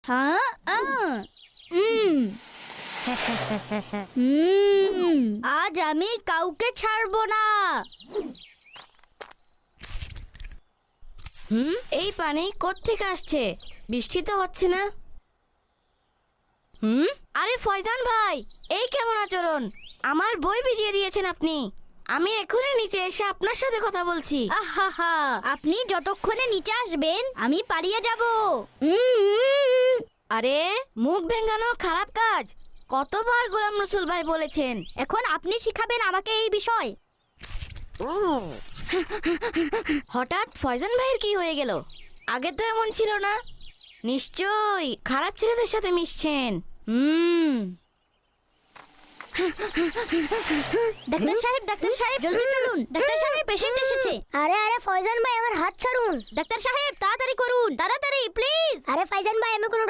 হ্যাঁ আজ আমি কাউকে ছাড়বো না। এই পানি কোত্থেকে আসছে? বৃষ্টি তো হচ্ছে না। আরে ফয়জান ভাই, এই কেমন আচরণ? আমার বই ভিজিয়ে দিয়েছেন আপনি। আমি এখনই নিচে এসে আপনার সাথে কথা বলছি। আহা, আপনি যতক্ষণে নিচে আসবেন আমি পালিয়ে যাব। আরে মুখ ভেঙানো খারাপ কাজ, কতবার গোলাম রসুল ভাই বলেছেন। এখন আপনি শিখাবেন আমাকে এই বিষয়। হঠাৎ ফয়জান ভাইয়ের কি হয়ে গেল? আগে তো এমন ছিল না। নিশ্চয়ই খারাপ ছেলেদের সাথে মিশছেন। ডাক্তার সাহেব জলদি চলুন। ডাক্তার সাহেব, পেশেন্ট এসেছে। আরে ফয়জান ভাই, আমার হাত ছাড়ুন। ডাক্তার সাহেব তাড়াতাড়ি করুন, তাড়াতাড়ি প্লিজ। আরে ফয়জান ভাই, আমি কোনো